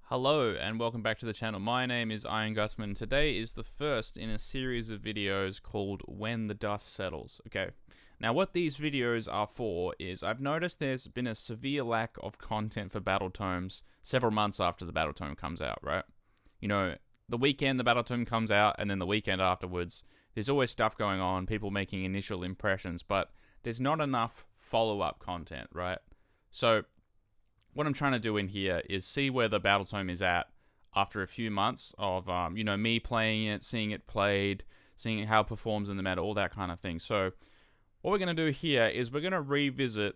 Hello and welcome back to the channel. My name is Iron Gusman. Today is the first in a series of videos called When the Dust Settles. Okay, now what these videos are for is I've noticed there's been a severe lack of content for Battle Tomes several months after the Battle Tome comes out, right? You know, the weekend the Battle Tome comes out and then the weekend afterwards, there's always stuff going on, people making initial impressions, but there's not enough follow-up content, right? So what I'm trying to do in here is see where the Battle Tome is at after a few months of, me playing it, seeing it played, seeing how it performs in the meta, all that kind of thing. So what we're going to do here is we're going to revisit,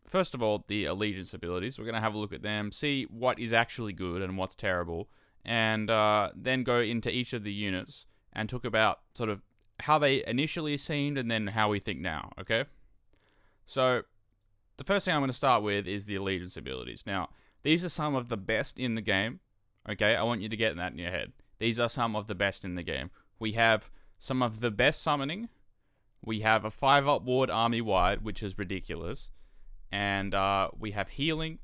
first of all, the allegiance abilities. We're going to have a look at them, see what is actually good and what's terrible, and then go into each of the units and talk about sort of how they initially seemed and then how we think now, okay? So the first thing I'm going to start with is the allegiance abilities. Now, these are some of the best in the game. Okay, I want you to get that in your head. These are some of the best in the game. We have some of the best summoning. We have a 5-up ward army-wide, which is ridiculous. And we have healing.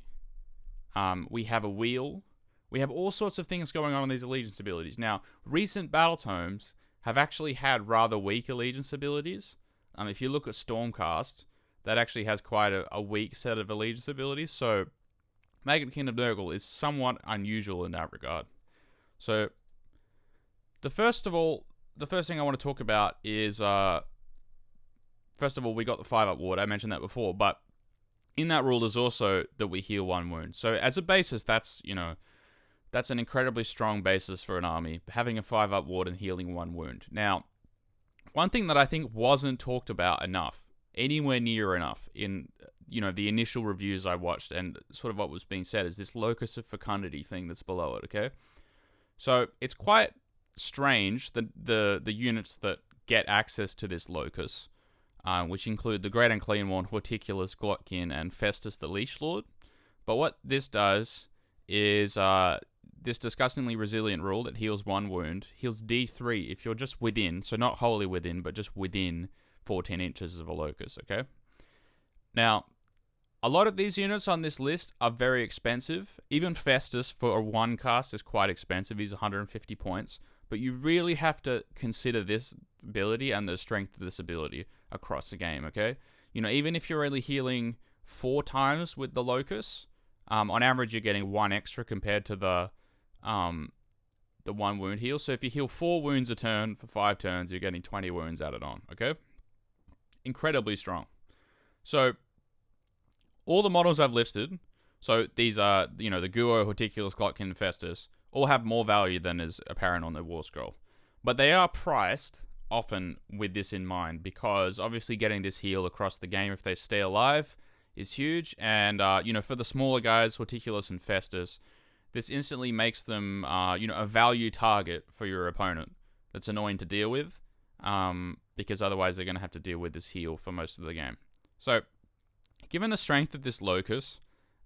We have a wheel. We have all sorts of things going on in these allegiance abilities. Now, recent Battle Tomes have actually had rather weak allegiance abilities. If you look at Stormcast, that actually has quite a weak set of allegiance abilities. So Maggotkin of Nurgle is somewhat unusual in that regard. So the first thing I want to talk about is, first of all, we got the 5-up ward. I mentioned that before, but in that rule is also that we heal 1 wound. So as a basis, that's an incredibly strong basis for an army, having a 5-up ward and healing 1 wound. Now, one thing that I think wasn't talked about enough, anywhere near enough in the initial reviews I watched and sort of what was being said, is this Locus of fecundity thing that's below it, okay? So it's quite strange that the units that get access to this Locus, which include the Great Unclean One, Horticulus, Maggotkin, and Festus the Leash Lord. But what this does is this disgustingly resilient rule that heals 1 wound, heals D3 if you're just within, so not wholly within, but just within 14 inches of a Locus, okay? Now, a lot of these units on this list are very expensive. Even Festus for a 1 cast is quite expensive. He's 150 points. But you really have to consider this ability and the strength of this ability across the game, okay? Even if you're only healing 4 times with the Locus, on average you're getting 1 extra compared to the 1 wound heal. So if you heal 4 wounds a turn for 5 turns, you're getting 20 wounds added on, okay? Incredibly strong. So all the models I've listed, so these are, the Guo, Horticulus, Maggotkin, Festus, all have more value than is apparent on the War Scroll. But they are priced often with this in mind, because obviously getting this heal across the game if they stay alive is huge. And, for the smaller guys, Horticulus and Festus, this instantly makes them, a value target for your opponent that's annoying to deal with. Because otherwise they're going to have to deal with this heal for most of the game. So, given the strength of this Locus,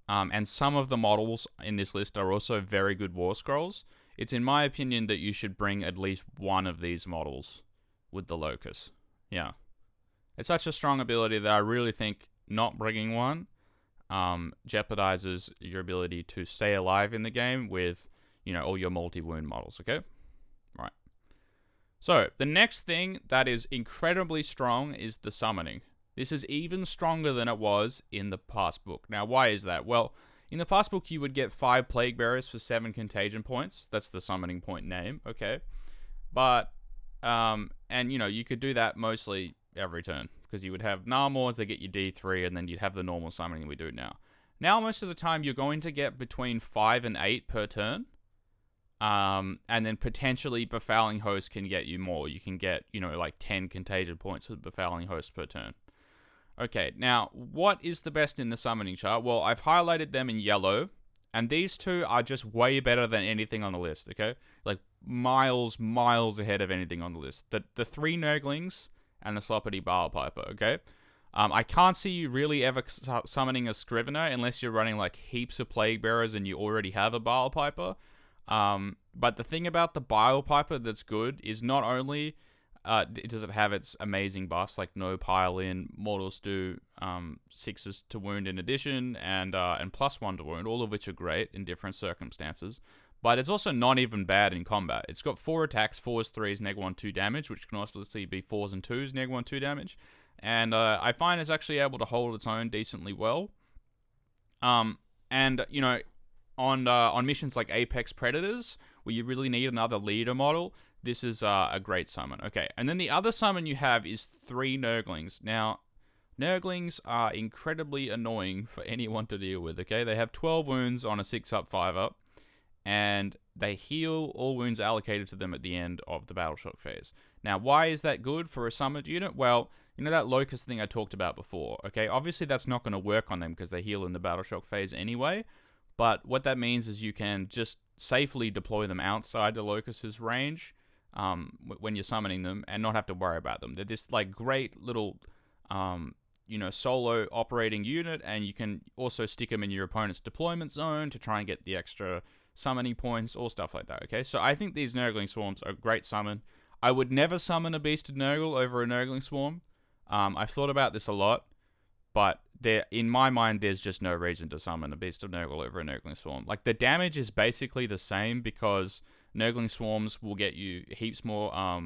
and some of the models in this list are also very good War Scrolls, it's in my opinion that you should bring at least one of these models with the Locus. Yeah. It's such a strong ability that I really think not bringing one jeopardizes your ability to stay alive in the game with, all your multi-wound models, okay? Right. So, the next thing that is incredibly strong is the summoning. This is even stronger than it was in the past book. Now, why is that? Well, in the past book, you would get 5 Plague Bearers for 7 contagion points. That's the summoning point name, okay? But, you could do that mostly every turn, because you would have Narmors that get you D3, and then you'd have the normal summoning we do now. Now, most of the time, you're going to get between 5 and 8 per turn. And then potentially Befouling Host can get you more. You can get, like 10 contagion points with Befouling Host per turn. Okay, now, what is the best in the summoning chart? Well, I've highlighted them in yellow, and these two are just way better than anything on the list, okay? Like, miles ahead of anything on the list. The 3 Nurglings and the Sloppity Bile Piper, okay? I can't see you really ever summoning a Scrivener unless you're running, like, heaps of Plague Bearers and you already have a Bile Piper. But the thing about the Bile Piper that's good is not only does it have its amazing buffs like no pile in, mortals do 6s to wound in addition, and +1 to wound, all of which are great in different circumstances. But it's also not even bad in combat. It's got 4 attacks, 4s, 3s, -1, 2 damage, which can also be 4s and 2s, -1, 2 damage. And I find it's actually able to hold its own decently well. And you know, on missions like Apex Predators, where you really need another leader model, this is a great summon. Okay, and then the other summon you have is 3 Nurglings. Now, Nurglings are incredibly annoying for anyone to deal with, okay? They have 12 wounds on a 6-up, 5-up, and they heal all wounds allocated to them at the end of the Battle Shock phase. Now, why is that good for a summoned unit? Well, you know that Locus thing I talked about before, okay? Obviously, that's not going to work on them because they heal in the Battle Shock phase anyway, but what that means is you can just safely deploy them outside the Locus's range when you're summoning them and not have to worry about them. They're this like great little you know, solo operating unit, and you can also stick them in your opponent's deployment zone to try and get the extra summoning points or stuff like that, okay? So I think these Nurgling Swarms are a great summon. I would never summon a Beasted Nurgle over a Nurgling Swarm. I've thought about this a lot, but in my mind, there's just no reason to summon a Beast of Nurgle over a Nurgling Swarm. Like, the damage is basically the same because Nurgling Swarms will get you heaps more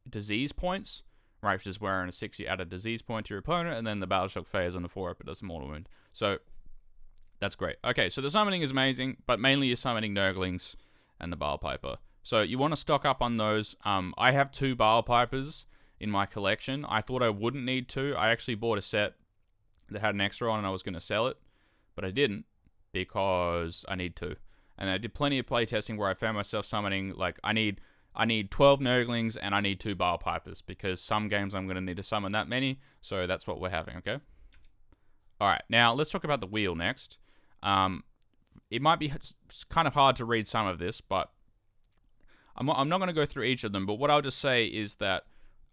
disease points, right? Which is where in a 6 you add a disease point to your opponent, and then the Battle Shock phase on the 4-up it does a mortal wound. So that's great. Okay, so the summoning is amazing, but mainly you're summoning Nurglings and the Bile Piper. So you want to stock up on those. I have 2 Bile Pipers in my collection. I thought I wouldn't need 2. I actually bought a set that had an extra on and I was going to sell it, but I didn't because I need 2. And I did plenty of playtesting where I found myself summoning, like, I need 12 Nurglings and I need 2 Bile Pipers because some games I'm going to need to summon that many, so that's what we're having, okay? Alright, now let's talk about the wheel next. It might be kind of hard to read some of this, but I'm not going to go through each of them, but what I'll just say is that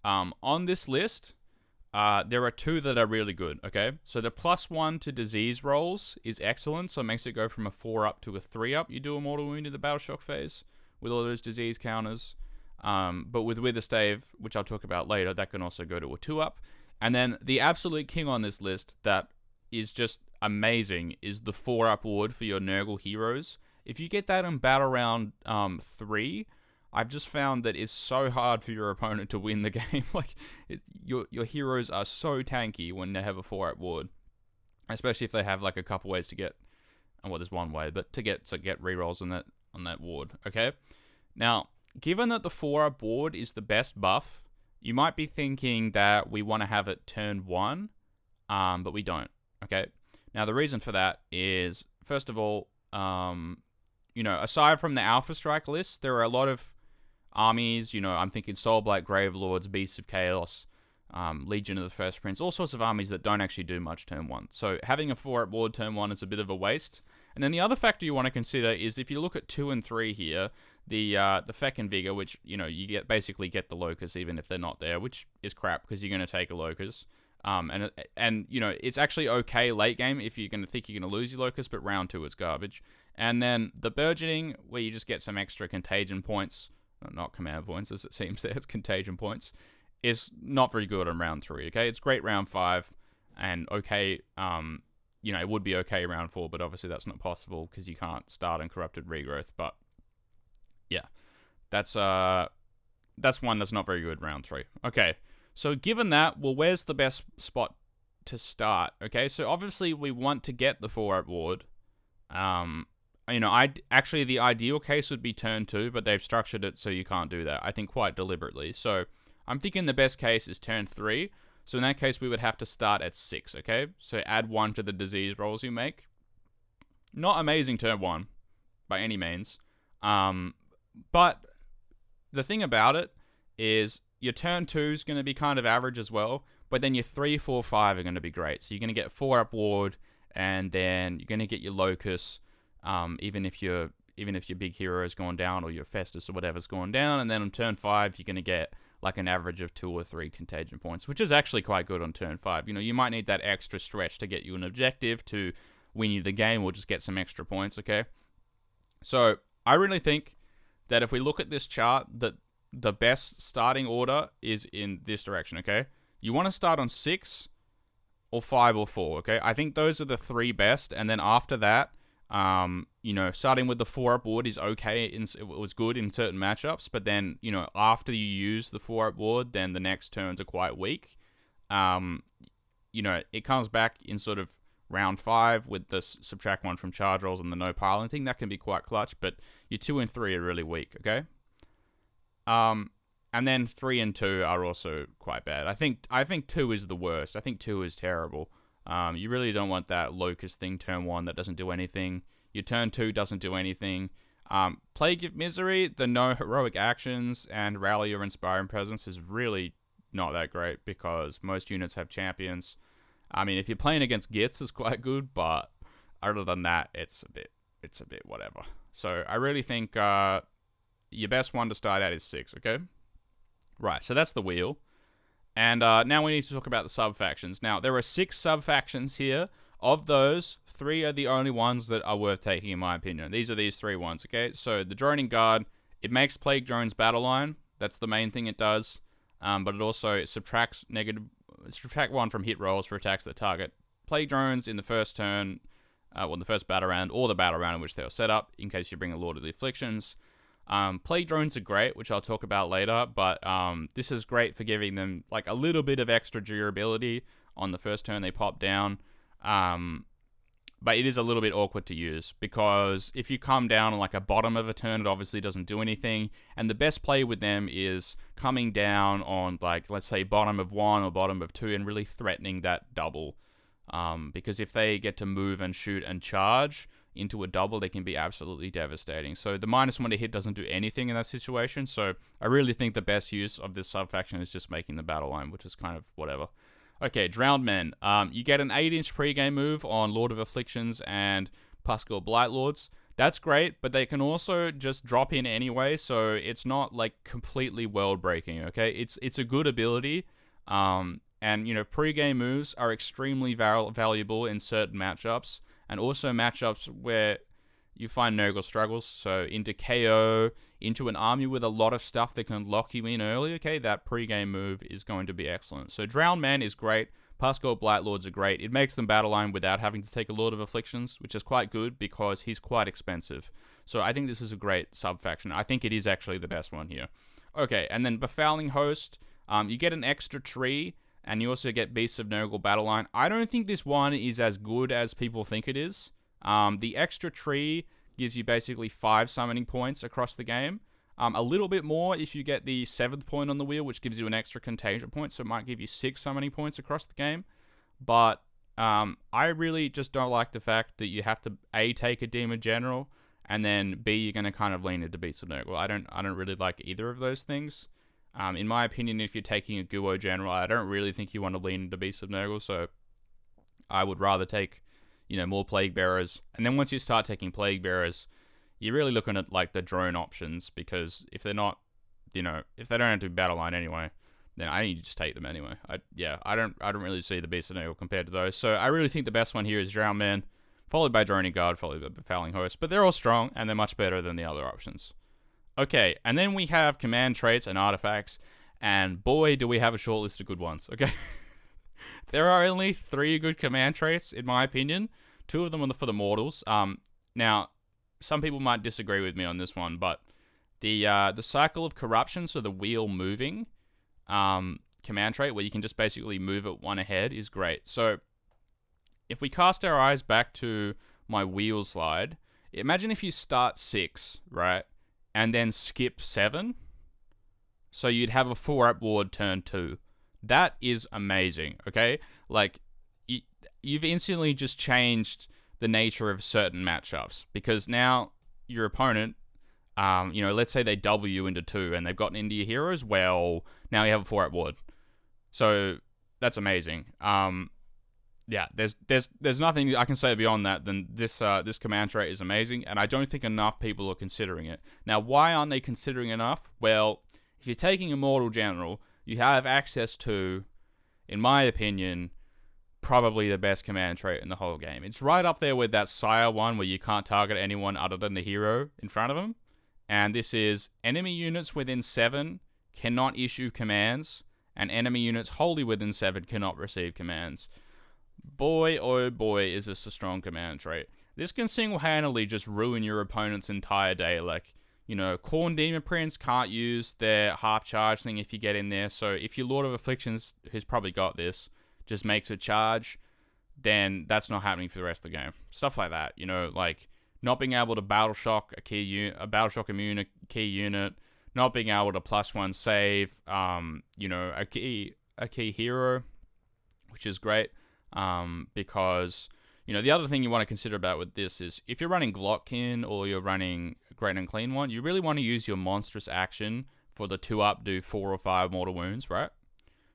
on this list, there are 2 that are really good, okay? So the +1 to disease rolls is excellent, so it makes it go from a 4-up to a 3-up. You do a mortal wound in the Battle Shock phase with all those disease counters. But with Witherstave, which I'll talk about later, that can also go to a 2-up. And then the absolute king on this list that is just amazing is the 4-up ward for your Nurgle heroes. If you get that in Battle Round 3, I've just found that it's so hard for your opponent to win the game. Like, your heroes are so tanky when they have a 4-up ward, especially if they have like a couple ways to get, well, there's one way, but to get rerolls on that ward. Okay, now given that the 4-up ward is the best buff, you might be thinking that we want to have it turn 1, but we don't. Okay, now the reason for that is, first of all, you know, aside from the Alpha Strike list, there are a lot of armies, you know, I'm thinking Soulblight, Gravelords, Beasts of Chaos, Legion of the First Prince, all sorts of armies that don't actually do much turn 1. So having a 4-up ward turn 1 is a bit of a waste. And then the other factor you want to consider is if you look at 2 and 3 here, the Feckin' Vigor, which, you know, you basically get the Locus even if they're not there, which is crap because you're going to take a Locus. And you know, it's actually okay late game if you're going to think you're going to lose your Locus, but round 2 it's garbage. And then the Burgeoning, where you just get some extra contagion points, not command points as it seems there, it's contagion points, is not very good on round 3, okay? It's great round 5, and okay, you know, it would be okay round 4, but obviously that's not possible because you can't start Uncorrupted Regrowth, but yeah, that's one that's not very good round 3. Okay, so given that, well, where's the best spot to start? Okay, so obviously we want to get the 4-up ward. You know, actually the ideal case would be turn 2, but they've structured it so you can't do that, I think quite deliberately. So I'm thinking the best case is turn 3. So in that case, we would have to start at 6, okay? So add 1 to the disease rolls you make. Not amazing turn 1, by any means. But the thing about it is your turn 2 is going to be kind of average as well, but then your 3, 4, 5 are going to be great. So you're going to get 4-up ward, and then you're going to get your Locus, even if your big hero has gone down, or your Festus or whatever's gone down, and then on turn 5 you're going to get like an average of 2 or 3 contagion points, which is actually quite good on turn 5. You know, you might need that extra stretch to get you an objective to win you the game, or just get some extra points, okay? So I really think that if we look at this chart, that the best starting order is in this direction, okay? You want to start on 6 or 5 or 4, okay? I think those are the 3 best, and then after that, you know, starting with the 4-up ward is okay. It was good in certain matchups, but then, you know, after you use the 4-up ward, then the next turns are quite weak. You know, it comes back in sort of round 5 with the subtract 1 from charge rolls and the no piling thing. That can be quite clutch, but your 2 and 3 are really weak, okay? And then 3 and 2 are also quite bad. I think 2 is the worst. I think 2 is terrible. You really don't want that Locus thing turn 1 that doesn't do anything. Your turn 2 doesn't do anything. Plague of Misery, the no heroic actions, and Rally or Inspiring Presence is really not that great because most units have champions. I mean, if you're playing against Gits, it's quite good, but other than that, it's a bit whatever. So I really think your best one to start at is 6, okay? Right, so that's the wheel. And now we need to talk about the sub-factions. Now, there are 6 sub-factions here. Of those, 3 are the only ones that are worth taking, in my opinion. These are these 3 ones, okay? So the Droning Guard, it makes Plague Drones battle line. That's the main thing it does. But it also subtract 1 from hit rolls for attacks that target Plague Drones in the first turn, the first battle round, or the battle round in which they were set up, in case you bring a Lord of the Afflictions. Plague Drones are great, which I'll talk about later, but this is great for giving them like a little bit of extra durability on the first turn they pop down. But it is a little bit awkward to use, because if you come down on like a bottom of a turn, it obviously doesn't do anything, and the best play with them is coming down on, like, let's say bottom of 1 or bottom of 2 and really threatening that double, because if they get to move and shoot and charge into a double, they can be absolutely devastating. So the -1 to hit doesn't do anything in that situation, so I really think the best use of this sub-faction is just making the battle line, which is kind of whatever. Okay, Drowned Men. You get an 8-inch pregame move on Lord of Afflictions and Pascal Blightlords. That's great, but they can also just drop in anyway, so it's not like completely world-breaking, okay? It's a good ability, and, you know, pregame moves are extremely valuable in certain matchups, and also matchups where you find Nurgle struggles, so into KO, into an army with a lot of stuff that can lock you in early, okay, that pregame move is going to be excellent. So Drowned Man is great, Pascal Blightlords are great, it makes them battle line without having to take a Lord of Afflictions, which is quite good because he's quite expensive. So I think this is a great sub-faction. I think it is actually the best one here. Okay, and then Befouling Host, you get an extra tree, and you also get Beasts of Nurgle battle line. I don't think this one is as good as people think it is. The extra tree gives you basically 5 summoning points across the game. A little bit more if you get the 7th point on the wheel, which gives you an extra contagion point, so it might give you 6 summoning points across the game. But I really just don't like the fact that you have to A, take a Demon General, and then B, you're going to kind of lean into Beasts of Nurgle. I don't really like either of those things. In my opinion, if you're taking a Guo General, I don't really think you want to lean into Beasts of Nurgle, so I would rather take, you know, more Plague Bearers. And then once you start taking Plague Bearers, you're really looking at like the drone options, because if they're not, you know, if they don't have to battle line anyway, then I think you just take them anyway. I don't really see the Beast of Nurgle compared to those. So I really think the best one here is Drowned Man, followed by Droning Guard, followed by Befouling Host. But they're all strong, and they're much better than the other options. Okay, and then we have command traits and artifacts, and boy, do we have a short list of good ones, okay? There are only 3 good command traits, in my opinion. 2 of them are for the mortals. Now, some people might disagree with me on this one, but the Cycle of Corruption, so the wheel moving command trait, where you can just basically move it 1 ahead, is great. So, if we cast our eyes back to my wheel slide, imagine if you start 6, right? And then skip 7. So you'd have a 4-up ward turn 2. That is amazing, okay? Like, you've instantly just changed the nature of certain matchups, because now your opponent, you know, let's say they double you into 2 and they've gotten into your heroes, well, now you have a 4-up ward. So that's amazing. Yeah, there's nothing I can say beyond that than this command trait is amazing, and I don't think enough people are considering it. Now, why aren't they considering enough? Well, if you're taking Immortal General, you have access to, in my opinion, probably the best command trait in the whole game. It's right up there with that Sire one where you can't target anyone other than the hero in front of them. And this is enemy units within 7 cannot issue commands, and enemy units wholly within 7 cannot receive commands. Boy, oh boy, is this a strong command trait. This can single-handedly just ruin your opponent's entire day. Like, you know, Khorne Demon Prince can't use their half-charge thing if you get in there. So if your Lord of Afflictions, who's probably got this, just makes a charge, then that's not happening for the rest of the game. Stuff like that, you know, like not being able to battle shock a key unit, a battle shock immune a key unit, not being able to +1 save, you know, a key hero, which is great, because, you know, the other thing you want to consider about with this is if you're running Glotkin or you're running Great and Clean one, you really want to use your monstrous action for the 2-up, do 4 or 5 mortal wounds, right?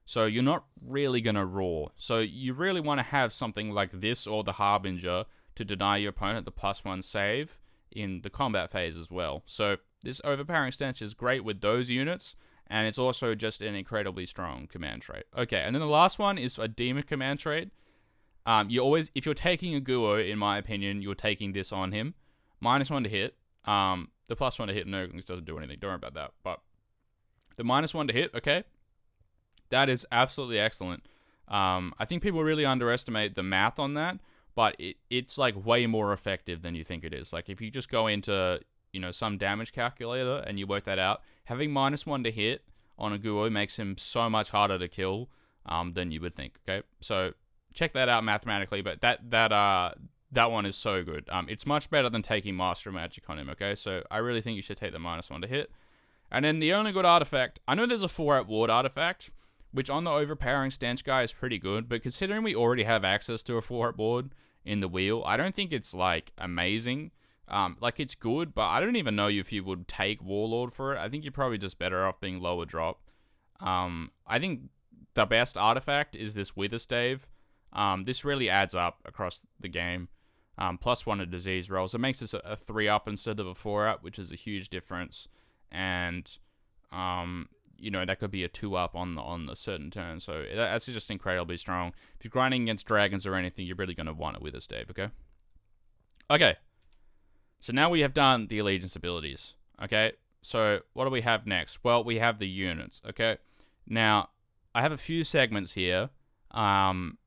So you're not really going to roar. So you really want to have something like this or the Harbinger to deny your opponent the +1 save in the combat phase as well. So this overpowering stench is great with those units, and it's also just an incredibly strong command trait. Okay, and then the last one is a demon command trait. You always, if you're taking a Guo, in my opinion, you're taking this on him. -1 to hit. The +1 to hit Nurgle doesn't do anything. Don't worry about that. But the -1 to hit, okay, that is absolutely excellent. I think people really underestimate the math on that, but it's like way more effective than you think it is. Like if you just go into, you know, some damage calculator and you work that out, having -1 to hit on a Guo makes him so much harder to kill than you would think. Okay, so check that out mathematically, but that one is so good. It's much better than taking Master Magic on him. Okay, so I really think you should take the -1 to hit. And then the only good artifact, I know there's a 4-out ward artifact, which on the overpowering stench guy is pretty good, but considering we already have access to a 4-out ward in the wheel, I don't think it's like amazing. Like it's good, but I don't even know if you would take Warlord for it. I think you're probably just better off being lower drop. I think the best artifact is this Witherstave. This really adds up across the game. +1 to disease rolls. It makes this a 3-up instead of a 4-up, which is a huge difference. And you know, that could be a 2-up on the certain turn. So that's just incredibly strong. If you're grinding against dragons or anything, you're really going to want it with this, Dave, okay? Okay. So now we have done the allegiance abilities, okay? So what do we have next? Well, we have the units, okay? Now, I have a few segments here. And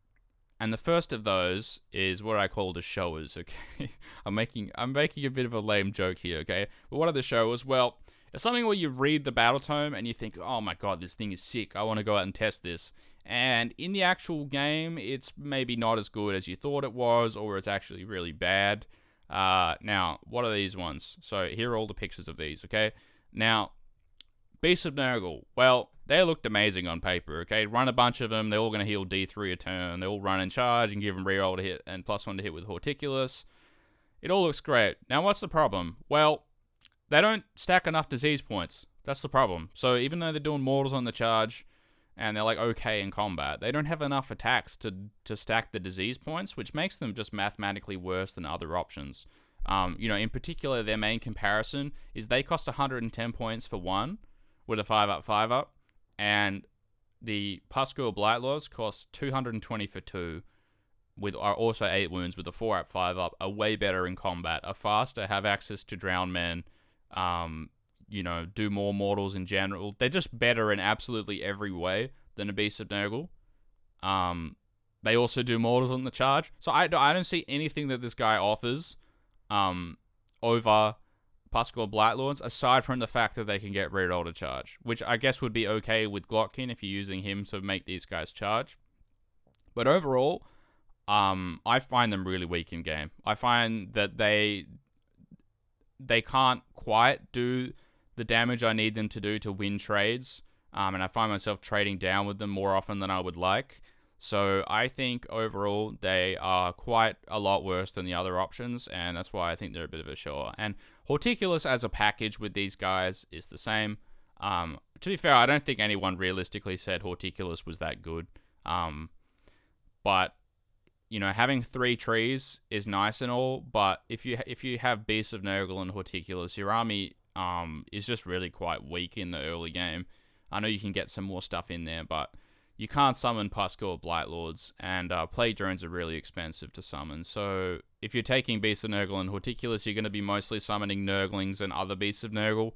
the first of those is what I call the showers, okay? I'm making a bit of a lame joke here, okay? But what are the showers? Well, it's something where you read the battle tome and you think, oh my god, this thing is sick. I want to go out and test this. And in the actual game, it's maybe not as good as you thought it was, or it's actually really bad. Now, what are these ones? So here are all the pictures of these, okay? Now, Beasts of Nurgle. Well, they looked amazing on paper, okay? Run a bunch of them. They're all going to heal D3 a turn. They all run in charge and give them reroll to hit and +1 to hit with Horticulus. It all looks great. Now, what's the problem? Well, they don't stack enough disease points. That's the problem. So even though they're doing mortals on the charge and they're like okay in combat, they don't have enough attacks to stack the disease points, which makes them just mathematically worse than other options. You know, in particular, their main comparison is they cost 110 points for 1 with a 5-up, 5-up, and the Pascal Blightlaws cost 220 for 2 with are also 8 wounds with a 4-up, 5-up, are way better in combat, are faster, have access to drowned men, you know, do more mortals in general. They're just better in absolutely every way than a Beast of Nurgle. They also do mortals on the charge. So I don't see anything that this guy offers over Pascal Blightlords, aside from the fact that they can get reroll to charge, which I guess would be okay with Glotkin if you're using him to make these guys charge. But overall, I find them really weak in game. I find that they can't quite do the damage I need them to do to win trades, and I find myself trading down with them more often than I would like. So I think overall they are quite a lot worse than the other options, and that's why I think they're a bit of a shower. And Horticulus as a package with these guys is the same. To be fair, I don't think anyone realistically said Horticulus was that good. But you know, having 3 trees is nice and all, but if you have Beasts of Nurgle and Horticulus, your army is just really quite weak in the early game. I know you can get some more stuff in there, but you can't summon Pascal Blightlords, and Plague Drones are really expensive to summon. So if you're taking Beasts of Nurgle and Horticulus, you're going to be mostly summoning Nurglings and other Beasts of Nurgle,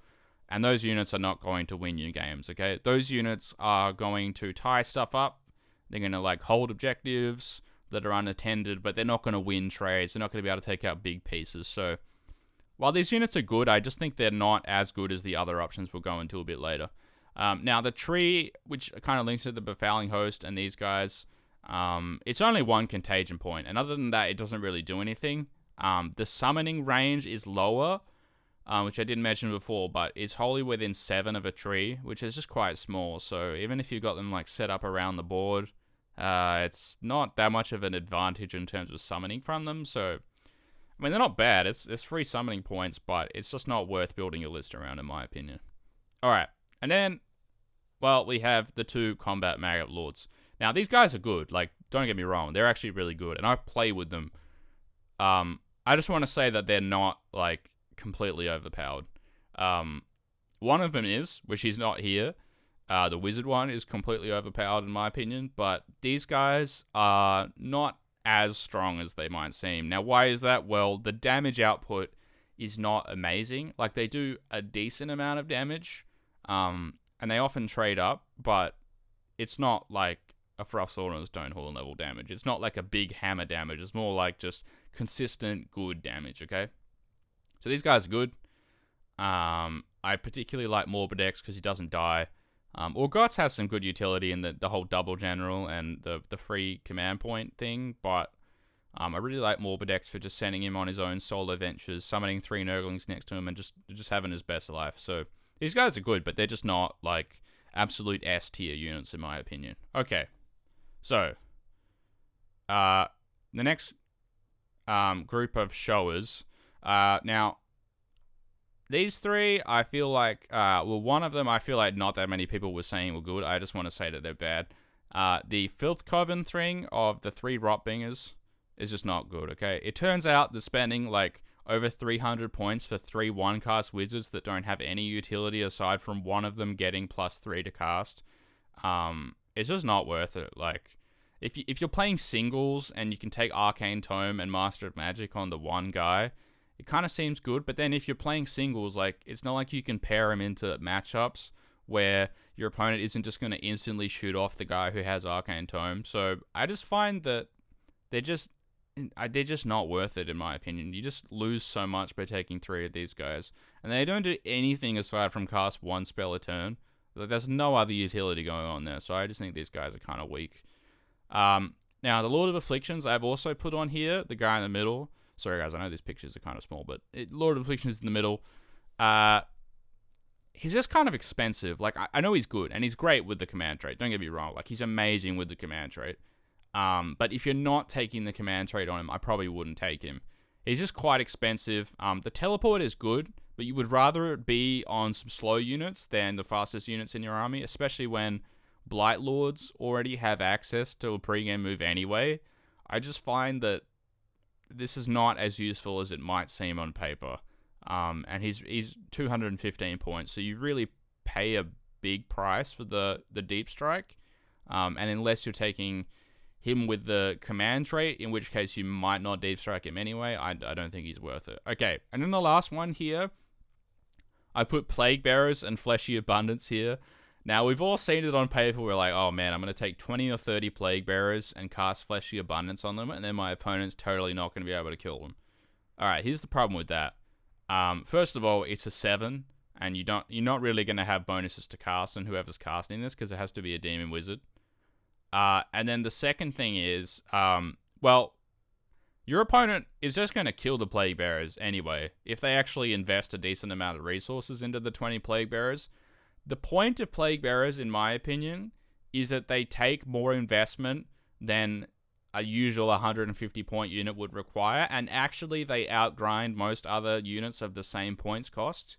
and those units are not going to win you games, okay? Those units are going to tie stuff up. They're going to, like, hold objectives that are unattended, but they're not going to win trades. They're not going to be able to take out big pieces. So, while these units are good, I just think they're not as good as the other options we'll go into a bit later. Now, the tree, which kind of links to the Befouling Host and these guys, it's only one contagion point, and other than that, it doesn't really do anything. The summoning range is lower, which I didn't mention before, but it's wholly within 7 of a tree, which is just quite small. So even if you've got them like set up around the board, it's not that much of an advantage in terms of summoning from them. So, I mean, they're not bad. It's 3 summoning points, but it's just not worth building your list around, in my opinion. All right, and then, well, we have the 2 combat Maggot Lords. Now, these guys are good. Like, don't get me wrong. They're actually really good, and I play with them. I just want to say that they're not, like, completely overpowered. One of them is, which is not here. The wizard one is completely overpowered, in my opinion, but these guys are not as strong as they might seem. Now, why is that? Well, the damage output is not amazing. Like, they do a decent amount of damage, and they often trade up, but it's not like a Frostsword or a Stonehorn level damage. It's not like a big hammer damage. It's more like just consistent good damage, okay? So these guys are good. I particularly like Morbidex because he doesn't die. Urgots has some good utility in the whole double general and the free command point thing, but I really like Morbidex for just sending him on his own solo ventures, summoning 3 Nurglings next to him, and just having his best life. So these guys are good, but they're just not like absolute S tier units in my opinion. Okay, so the next group of showers. Now, these 3, I feel like, well, one of them I feel like not that many people were saying were good. I just want to say that they're bad. The Filth Coven thing of the 3 Rotbingers is just not good, okay? It turns out that spending, like, over 300 points for 3 1-cast wizards that don't have any utility aside from one of them getting +3 to cast, it's just not worth it. Like, if you're playing singles and you can take Arcane Tome and Master of Magic on the one guy, it kind of seems good, but then if you're playing singles, like, it's not like you can pair them into matchups where your opponent isn't just going to instantly shoot off the guy who has Arcane Tome. So I just find that they're just not worth it, in my opinion. You just lose so much by taking 3 of these guys, and they don't do anything aside from cast 1 spell a turn. There's no other utility going on there, so I just think these guys are kind of weak. Now, the Lord of Afflictions I've also put on here, the guy in the middle. Sorry, guys, I know these pictures are kind of small, but Lord of Affliction is in the middle. He's just kind of expensive. Like, I know he's good, and he's great with the command trait. Don't get me wrong. Like, he's amazing with the command trait. But if you're not taking the command trait on him, I probably wouldn't take him. He's just quite expensive. The teleport is good, but you would rather it be on some slow units than the fastest units in your army, especially when Blight Lords already have access to a pregame move anyway. I just find that this is not as useful as it might seem on paper. And he's 215 points, so you really pay a big price for the Deep Strike. And unless you're taking him with the command trait, in which case you might not Deep Strike him anyway, I don't think he's worth it. Okay, and then the last one here, I put Plague Bearers and Fleshy Abundance here. Now, we've all seen it on paper. We're like, oh man, I'm going to take 20 or 30 Plague Bearers and cast Fleshy Abundance on them, and then my opponent's totally not going to be able to kill them. Alright, here's the problem with that. First of all, it's a 7, and you're not really going to have bonuses to cast on whoever's casting this, because it has to be a Demon Wizard. And then the second thing is, well, your opponent is just going to kill the Plague Bearers anyway, if they actually invest a decent amount of resources into the 20 Plague Bearers. The point of Plague Bearers, in my opinion, is that they take more investment than a usual 150 point unit would require, and actually they outgrind most other units of the same points cost.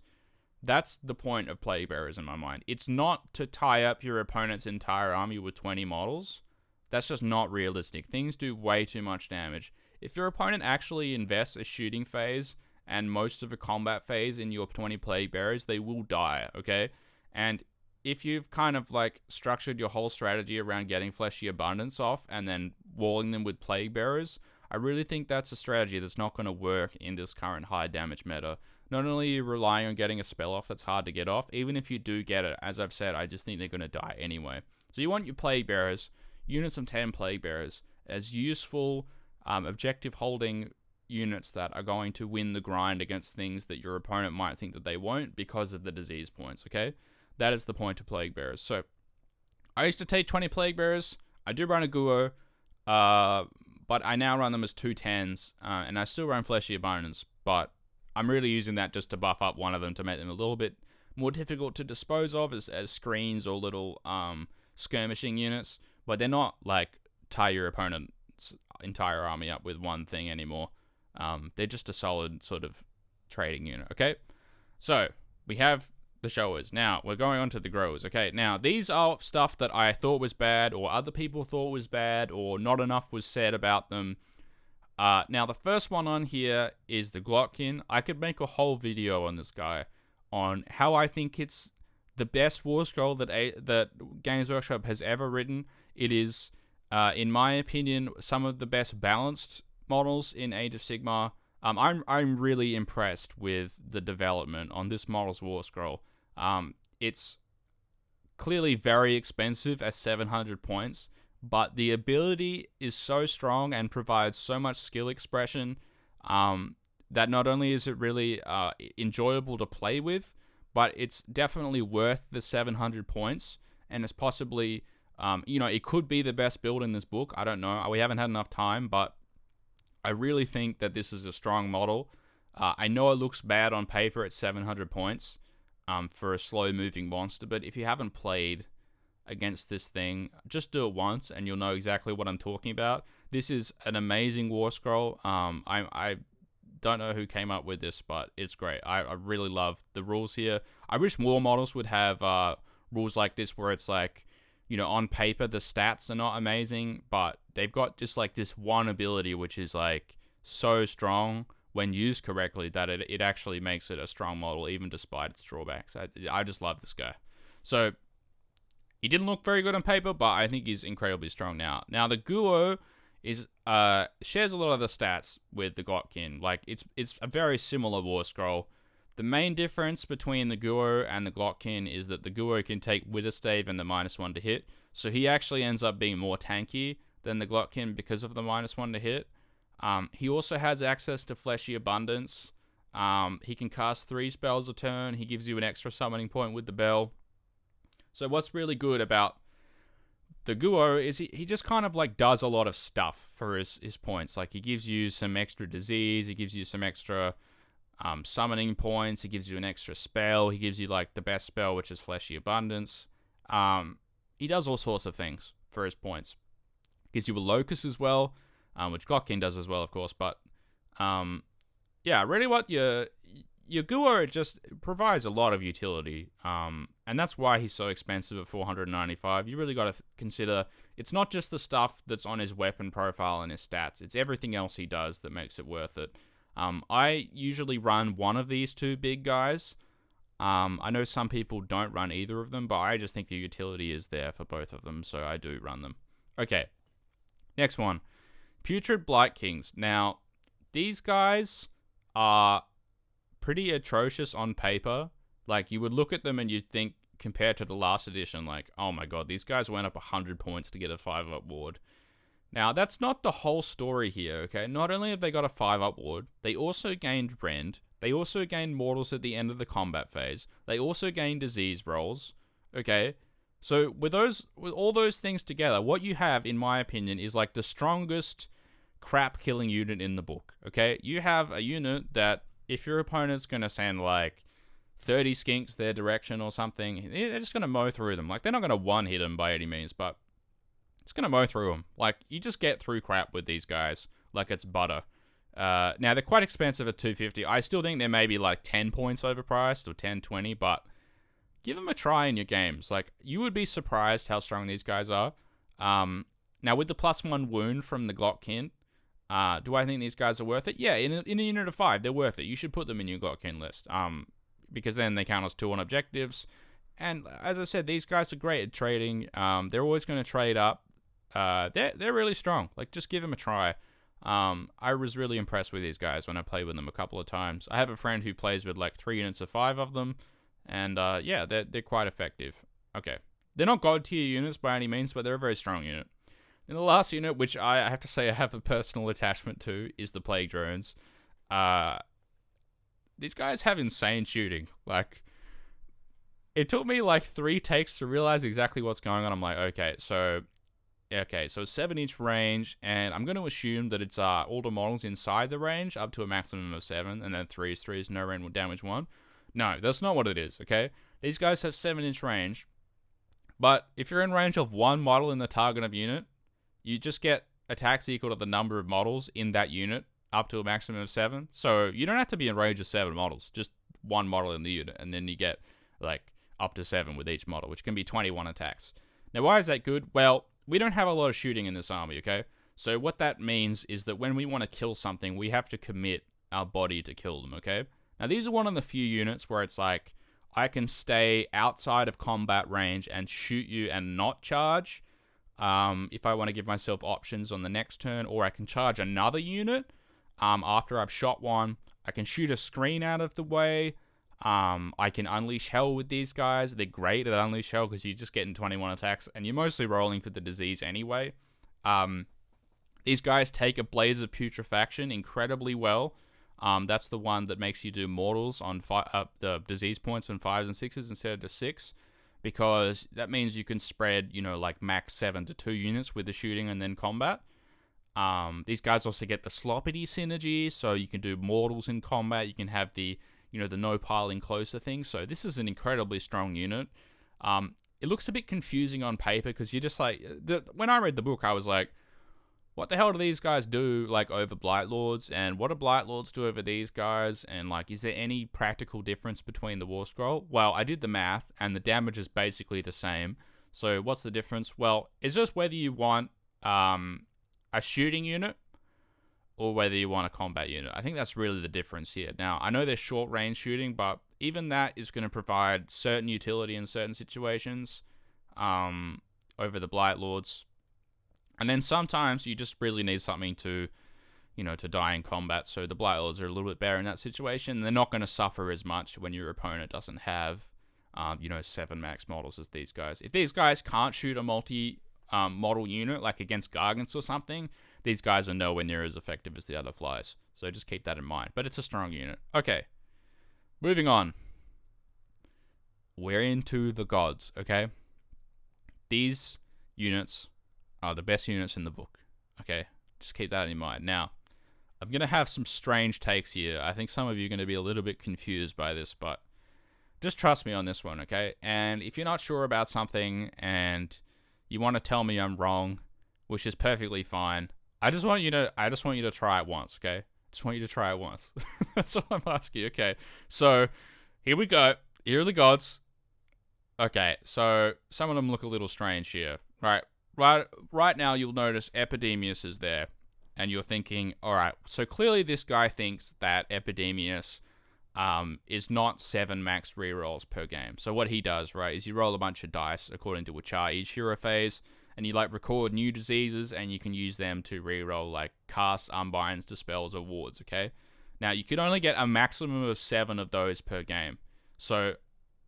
That's the point of Plague Bearers in my mind. It's not to tie up your opponent's entire army with 20 models. That's just not realistic. Things do way too much damage. If your opponent actually invests a shooting phase and most of a combat phase in your 20 Plague Bearers, they will die, okay? And if you've kind of like structured your whole strategy around getting Fleshy Abundance off and then walling them with Plague Bearers, I really think that's a strategy that's not going to work in this current high damage meta. Not only are you relying on getting a spell off that's hard to get off, even if you do get it, as I've said, I just think they're going to die anyway. So you want your Plague Bearers, units of 10 Plague Bearers, as useful objective holding units that are going to win the grind against things that your opponent might think that they won't because of the disease points, okay? That is the point of Plague Bearers. So I used to take 20 Plague Bearers. I do run a Guo, but I now run them as 2 10s, and I still run Fleshy Abundance, but I'm really using that just to buff up one of them to make them a little bit more difficult to dispose of as screens or little skirmishing units, but they're not like tie your opponent's entire army up with one thing anymore. They're just a solid sort of trading unit, okay? So we have the showers. Now we're going on to the growers, okay? Now these are stuff that I thought was bad, or other people thought was bad, or not enough was said about them. Now the first one on here is the Maggotkin. I could make a whole video on this guy, on how I think it's the best war scroll that Games Workshop has ever written. It is, in my opinion, some of the best balanced models in Age of Sigmar. I'm really impressed with the development on this model's war scroll. It's clearly very expensive at 700 points, but the ability is so strong and provides so much skill expression that not only is it really enjoyable to play with, but it's definitely worth the 700 points, and it's possibly, it could be the best build in this book. I don't know. We haven't had enough time, but I really think that this is a strong model. I know it looks bad on paper at 700 points for a slow-moving monster, but if you haven't played against this thing, just do it once and you'll know exactly what I'm talking about. This is an amazing war scroll. I don't know who came up with this, but it's great. I really love the rules here. I wish more models would have rules like this where it's like, on paper the stats are not amazing, but they've got just like this one ability which is like so strong when used correctly that it actually makes it a strong model even despite its drawbacks. I just love this guy. So he didn't look very good on paper, but I think he's incredibly strong now. Now the Guo is shares a lot of the stats with the Maggotkin. Like it's a very similar war scroll. The main difference between the Guo and the Maggotkin is that the Guo can take Witherstave and the -1 to hit, so he actually ends up being more tanky than the Maggotkin because of the -1 to hit. He also has access to Fleshy Abundance. He can cast 3 spells a turn. He gives you an extra summoning point with the bell. So what's really good about the Guo is he just kind of like does a lot of stuff for his points. Like he gives you some extra disease. He gives you some extra summoning points. He gives you an extra spell. He gives you like the best spell, which is Fleshy Abundance. He does all sorts of things for his points. Gives you a Locus as well, which Maggotkin does as well, of course. But really what your Guo just provides a lot of utility, and that's why he's so expensive at 495. You really got to consider it's not just the stuff that's on his weapon profile and his stats. It's everything else he does that makes it worth it. I usually run one of these two big guys. I know some people don't run either of them, but I just think the utility is there for both of them, so I do run them. Okay, next one. Putrid Blight Kings. Now, these guys are pretty atrocious on paper. Like, you would look at them and you'd think, compared to the last edition, like, oh my god, these guys went up 100 points to get a 5-up ward. Now, that's not the whole story here, okay? Not only have they got a 5-up ward, they also gained Rend. They also gained Mortals at the end of the combat phase. They also gained Disease rolls, okay? So, with all those things together, what you have, in my opinion, is like the strongest crap-killing unit in the book, okay? You have a unit that, if your opponent's going to send like 30 skinks their direction or something, they're just going to mow through them. Like, they're not going to one-hit them by any means, but it's going to mow through them. Like, you just get through crap with these guys like it's butter. Now, they're quite expensive at 250. I still think they're maybe like 10 points overpriced or 10, 20, but give them a try in your games. Like, you would be surprised how strong these guys are. Now, with the +1 wound from the Maggotkin, do I think these guys are worth it? Yeah, in a unit of 5, they're worth it. You should put them in your Maggotkin list, because then they count as 2 on objectives. And as I said, these guys are great at trading. They're always going to trade up. They're really strong. Like, just give them a try. I was really impressed with these guys when I played with them a couple of times. I have a friend who plays with like 3 units of 5 of them, and yeah, they're quite effective. Okay, they're not god tier units by any means, but they're a very strong unit. And the last unit, which I have to say I have a personal attachment to, is the Plague Drones. These guys have insane shooting. Like, it took me like 3 takes to realize exactly what's going on. I'm like, okay, so 7-inch range, and I'm going to assume that it's all the models inside the range up to a maximum of 7, and then 3 is no random damage 1. No, that's not what it is, okay? These guys have 7-inch range, but if you're in range of 1 model in the target of unit, you just get attacks equal to the number of models in that unit up to a maximum of 7. So you don't have to be in range of 7 models, just 1 model in the unit, and then you get like up to 7 with each model, which can be 21 attacks. Now, why is that good? Well, we don't have a lot of shooting in this army, okay? So what that means is that when we want to kill something, we have to commit our body to kill them, okay? Now, these are one of the few units where it's like, I can stay outside of combat range and shoot you and not charge if I want to give myself options on the next turn, or I can charge another unit after I've shot one. I can shoot a screen out of the way. I can unleash hell with these guys. They're great at unleash hell because you're just getting 21 attacks and you're mostly rolling for the disease anyway. These guys take a Blades of Putrefaction incredibly well. That's the one that makes you do mortals on the disease points on 5s and 6s instead of just 6, because that means you can spread, like max 7 to 2 units with the shooting and then combat. These guys also get the Sloppity synergy, so you can do mortals in combat. You can have the no piling closer thing. So this is an incredibly strong unit. It looks a bit confusing on paper because you're just like, when I read the book, I was like, what the hell do these guys do like over Blight Lords, and what do Blight Lords do over these guys, and like, is there any practical difference between the War Scroll? Well, I did the math, and the damage is basically the same. So what's the difference? Well, it's just whether you want a shooting unit or whether you want a combat unit. I think that's really the difference here. Now, I know they're short range shooting, but even that is going to provide certain utility in certain situations over the Blight Lords. And then sometimes you just really need something to die in combat. So the Blight Lords are a little bit better in that situation. They're not going to suffer as much when your opponent doesn't have, 7 max models as these guys. If these guys can't shoot a multi-model unit, like against Gargants or something, these guys are nowhere near as effective as the other flies. So just keep that in mind. But it's a strong unit. Okay, moving on. We're into the gods, okay? These units are the best units in the book, okay? Just keep that in mind. Now, I'm going to have some strange takes here. I think some of you are going to be a little bit confused by this, but just trust me on this one, okay? And if you're not sure about something and you want to tell me I'm wrong, which is perfectly fine, I just want you to try it once, okay? Just want you to try it once. That's all I'm asking. Okay, so here we go. Here are the gods. Okay, so some of them look a little strange here. Right now, you'll notice Epidemius is there, and you're thinking, all right, so clearly this guy thinks that Epidemius is not 7 max rerolls per game. So what he does, right, is you roll a bunch of dice according to a chart each hero phase, and you like record new diseases, and you can use them to reroll like casts, unbinds, dispels, or wards, okay? Now, you can only get a maximum of 7 of those per game. So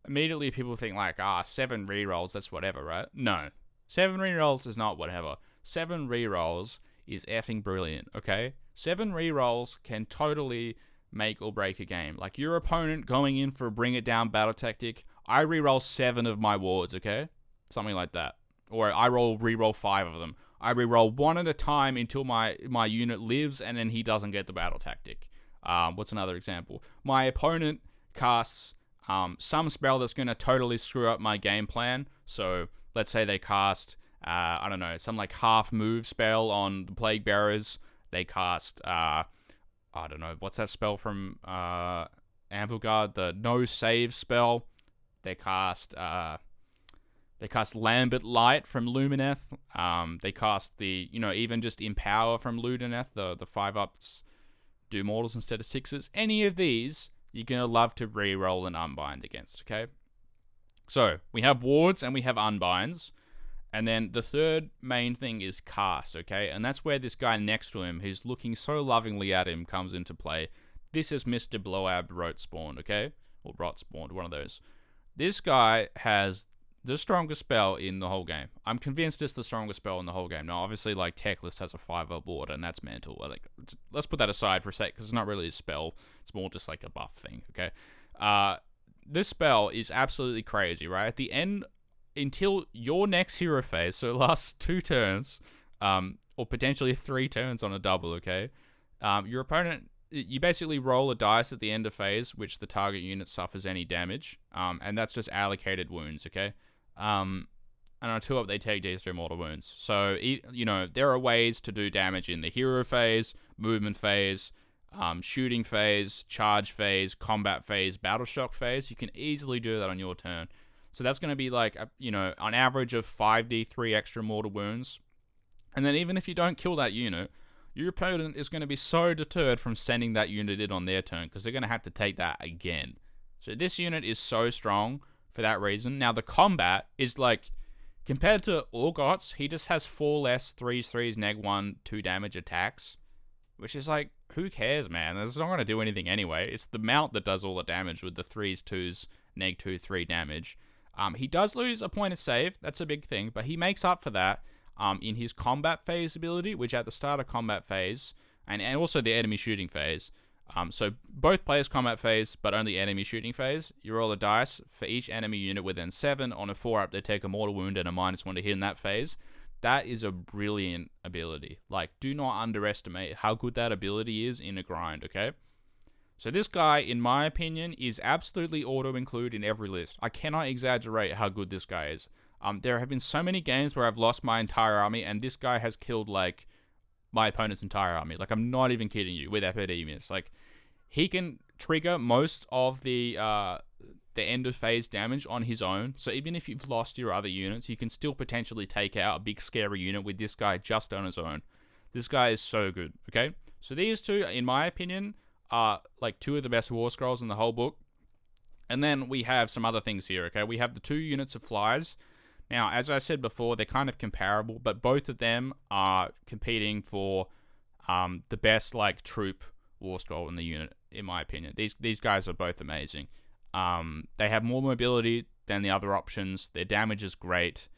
immediately people think like, 7 rerolls, that's whatever, right? No. 7 rerolls is not whatever. 7 rerolls is effing brilliant, okay? 7 rerolls can totally make or break a game. Like your opponent going in for a bring it down battle tactic, I reroll 7 of my wards, okay? Something like that. Or I reroll 5 of them. I reroll 1 at a time until my unit lives, and then he doesn't get the battle tactic. What's another example? My opponent casts some spell that's going to totally screw up my game plan. So let's say they cast, some like half move spell on the Plague Bearers. They cast, what's that spell from Amvilgard? The no save spell. They cast Lambent Light from Lumineth. They cast the, even just Empower from Lumineth, the 5-ups do mortals instead of 6s. Any of these, you're going to love to reroll and unbind against, okay? So, we have wards and we have unbinds. And then the third main thing is cast, okay? And that's where this guy next to him, who's looking so lovingly at him, comes into play. This is Mr. Blowab Rot Spawned, okay? Or Rot Spawned, one of those. This guy has the strongest spell in the whole game. I'm convinced it's the strongest spell in the whole game. Now, obviously, like, Techlist has a 5-up board, and that's mental. Like, let's put that aside for a sec, because it's not really a spell. It's more just like a buff thing, okay? This spell is absolutely crazy, right? At the end, until your next hero phase, so it lasts 2 turns, or potentially 3 turns on a double, okay? Your opponent, you basically roll a dice at the end of phase, which the target unit suffers any damage, and that's just allocated wounds, okay? And on a 2-up, they take these 3 mortal wounds. So, you know, there are ways to do damage in the hero phase, movement phase, shooting phase, charge phase, combat phase, battle shock phase. You can easily do that on your turn. So that's going to be like, you know, on average of 5d3 extra mortal wounds. And then even if you don't kill that unit, your opponent is going to be so deterred from sending that unit in on their turn, because they're going to have to take that again. So this unit is so strong for that reason. Now the combat is like, compared to Orgots, he just has 4 less 3/3 neg1 2 damage attacks, which is like, who cares, man? It's not going to do anything anyway. It's the mount that does all the damage with the 3s 2s neg 2 3 damage. He does lose a point of save, that's a big thing, but he makes up for that in his combat phase ability, which at the start of combat phase, and also the enemy shooting phase. So both players combat phase, but only enemy shooting phase. You roll a dice for each enemy unit within 7. On a 4-up, they take a mortal wound and a -1 to hit in that phase. That is a brilliant ability. Like, do not underestimate how good that ability is in a grind, okay? So this guy, in my opinion, is absolutely auto-include in every list. I cannot exaggerate how good this guy is. There have been so many games where I've lost my entire army, and this guy has killed, like, my opponent's entire army. Like, I'm not even kidding you, with Epidemius. Like, he can trigger most of the end of phase damage on his own. So even if you've lost your other units, you can still potentially take out a big scary unit with this guy just on his own. This guy is so good, okay? So these two, in my opinion, are like 2 of the best war scrolls in the whole book. And then we have some other things here, okay? We have the 2 units of flies. Now, as I said before, they're kind of comparable, but both of them are competing for the best, like, troop war scroll in the unit, in my opinion. These guys are both amazing. They have more mobility than the other options. Their damage is great.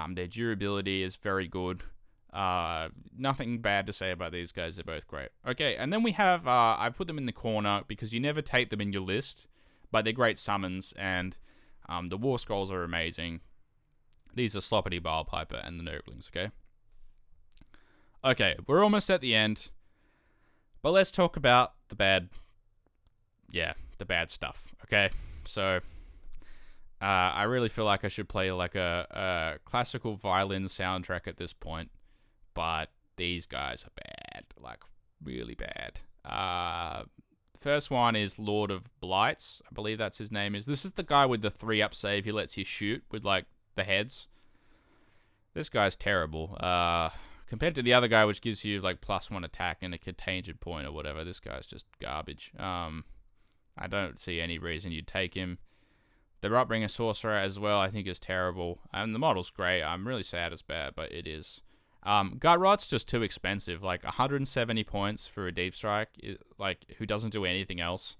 Their durability is very good. Nothing bad to say about these guys. They're both great. Okay, and then we have, I put them in the corner because you never take them in your list, but they're great summons, and the war scrolls are amazing. These are Sloppity Bilepiper and the Nurglings, okay? Okay, we're almost at the end, but let's talk about the bad stuff, okay? So, I really feel like I should play like a classical violin soundtrack at this point, but these guys are bad, like really bad. First one is Lord of Blights, I believe that's his name is. This is the guy with the 3-up save. He lets you shoot with like the heads. This guy's terrible. Compared to the other guy, which gives you like +1 attack and a contagion point or whatever, this guy's just garbage. I don't see any reason you'd take him. The Rotbringer Sorcerer as well, I think, is terrible. And the model's great. I'm really sad it's bad, but it is. Gut Rot's just too expensive. Like 170 points for a Deep Strike, like, who doesn't do anything else.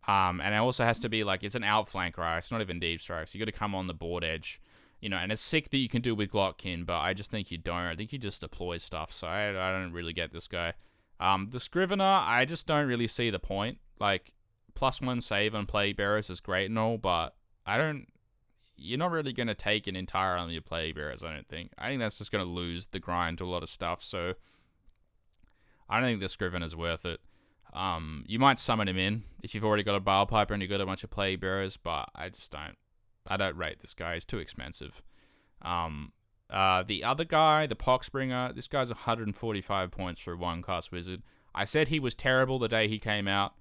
And it also has to be like, it's an outflank, right? It's not even Deep Strike, so you got to come on the board edge. You know, and it's sick that you can do with Glotkin, but I just think you don't. I think he just deploys stuff, so I don't really get this guy. The Scrivener, I just don't really see the point. Like, +1 save on Plague Bearers is great and all, but you're not really going to take an entire army of Plague Bearers, I don't think. I think that's just going to lose the grind to a lot of stuff, so I don't think the Scrivener's worth it. You might summon him in if you've already got a Bilepiper and you've got a bunch of Plague Bearers, but I don't rate this guy. He's too expensive. The other guy, the Poxbringer, this guy's 145 points for a 1-cast wizard. I said he was terrible the day he came out.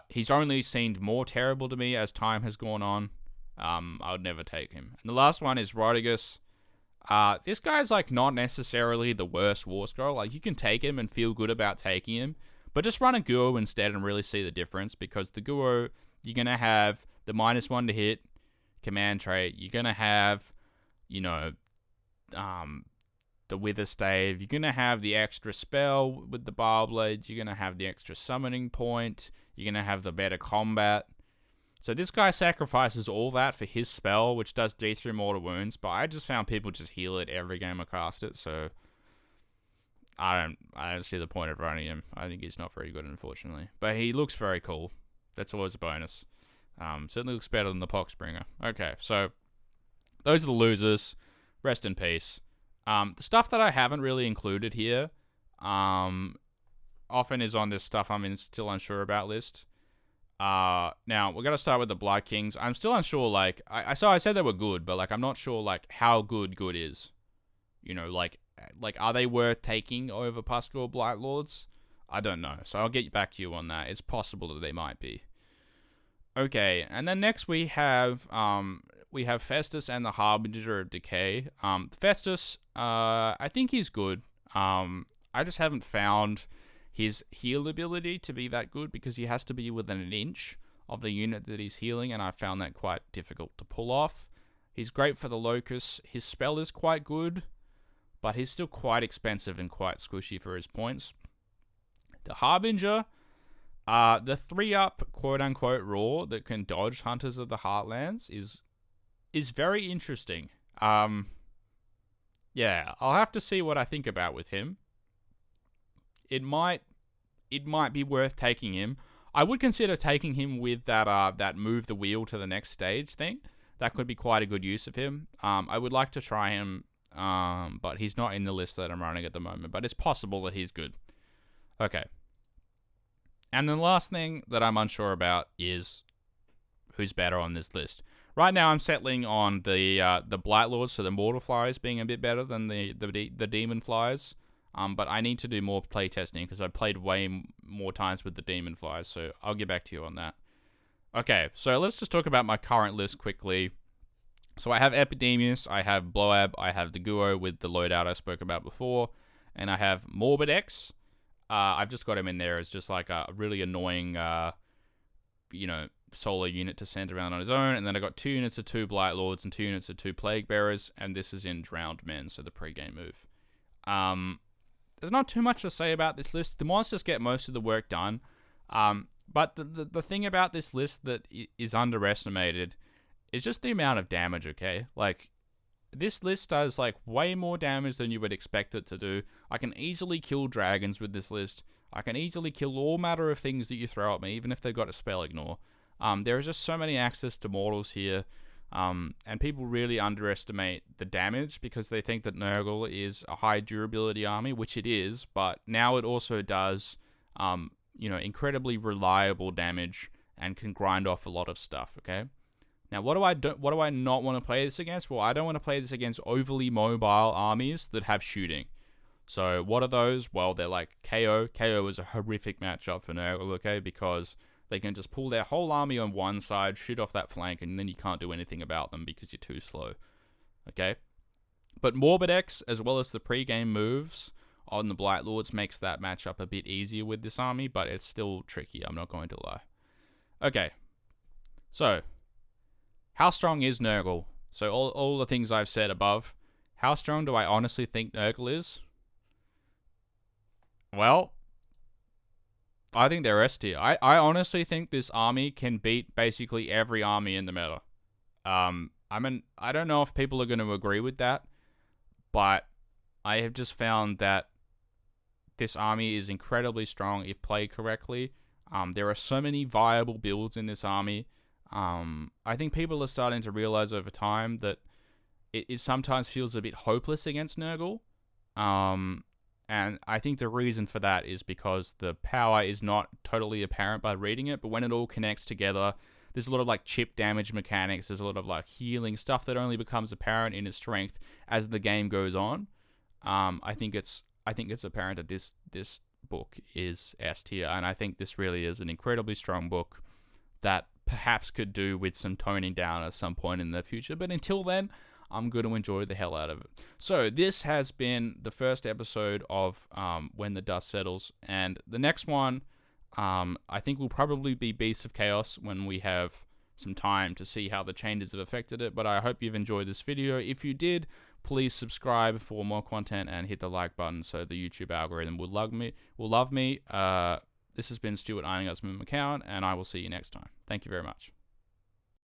He's only seemed more terrible to me as time has gone on. I would never take him. And the last one is Rodigus. This guy's like not necessarily the worst war scroll. Like, you can take him and feel good about taking him, but just run a Guo instead and really see the difference, because the Guo, you're going to have the -1 to hit command trait. You're going to have you know, the Wither Stave. You're going to have the extra spell with the Barbblades. You're going to have the extra summoning point. You're going to have the better combat. So this guy sacrifices all that for his spell, which does D3 mortal wounds, but I just found people just heal it every game I cast it, so I don't see the point of running him. I think he's not very good, unfortunately. But he looks very cool. That's always a bonus. Certainly looks better than the Poxbringer. Okay, so those are the losers. Rest in peace. The stuff that I haven't really included here often is on this stuff I'm still unsure about list. Now, we're going to start with the Blood Kings. I'm still unsure, like, I said they were good, but, like, I'm not sure, like, how good is. You know, like, are they worth taking over Pascal Blight Lords? I don't know, so I'll get back to you on that. It's possible that they might be. Okay, and then next we have Festus and the Harbinger of Decay. Festus, I think he's good. I just haven't found his heal ability to be that good because he has to be within an inch of the unit that he's healing, and I found that quite difficult to pull off. He's great for the Locus. His spell is quite good, but he's still quite expensive and quite squishy for his points. The Harbinger, the 3-up quote-unquote raw that can dodge Hunters of the Heartlands is very interesting. Yeah, I'll have to see what I think about with him. It might be worth taking him. I would consider taking him with that move the wheel to the next stage thing. That could be quite a good use of him. I would like to try him, but he's not in the list that I'm running at the moment. But it's possible that he's good. Okay. And the last thing that I'm unsure about is who's better on this list. Right now, I'm settling on the Blight Lords, so the Mortal Flyers being a bit better than the Demon Flyers. But I need to do more playtesting because I played way more times with the Demon Flyers, so I'll get back to you on that. Okay, so let's just talk about my current list quickly. So I have Epidemius, I have Bloab, I have the Guo with the loadout I spoke about before, and I have Morbid X. I've just got him in there as just like a really annoying, solo unit to send around on his own, and then I got 2 units of 2 Blight Lords and 2 units of 2 Plague Bearers, and this is in Drowned Men, so the pre-game move. There's not too much to say about this list. The monsters get most of the work done. But the thing about this list that is underestimated is just the amount of damage, okay? Like, this list does, like, way more damage than you would expect it to do. I can easily kill dragons with this list. I can easily kill all matter of things that you throw at me, even if they've got a spell ignore. There is just so many access to mortals here. And people really underestimate the damage because they think that Nurgle is a high durability army, which it is, but now it also does, incredibly reliable damage and can grind off a lot of stuff, okay? Now, what do I not want to play this against? Well, I don't want to play this against overly mobile armies that have shooting. So, what are those? Well, they're like KO. KO is a horrific matchup for Nurgle, okay? Because they can just pull their whole army on one side, shoot off that flank, and then you can't do anything about them because you're too slow. Okay? But Morbid X, as well as the pre-game moves on the Blight Lords, makes that matchup a bit easier with this army, but it's still tricky, I'm not going to lie. Okay. So, how strong is Nurgle? So, all the things I've said above, how strong do I honestly think Nurgle is? Well, I think they're S tier. I honestly think this army can beat basically every army in the meta. I don't know if people are going to agree with that, but I have just found that this army is incredibly strong if played correctly. There are so many viable builds in this army. I think people are starting to realize over time that it sometimes feels a bit hopeless against Nurgle. And I think the reason for that is because the power is not totally apparent by reading it, but when it all connects together, there's a lot of like chip damage mechanics, there's a lot of like healing stuff that only becomes apparent in its strength as the game goes on. I think it's apparent that this book is S tier, and I think this really is an incredibly strong book that perhaps could do with some toning down at some point in the future, but until then, I'm going to enjoy the hell out of it. So this has been the first episode of When the Dust Settles, and the next one I think will probably be Beasts of Chaos when we have some time to see how the changes have affected it. But I hope you've enjoyed this video. If you did, please subscribe for more content and hit the like button so the YouTube algorithm will love me. This has been Stuart Iron Gutsman McCown, and I will see you next time. Thank you very much.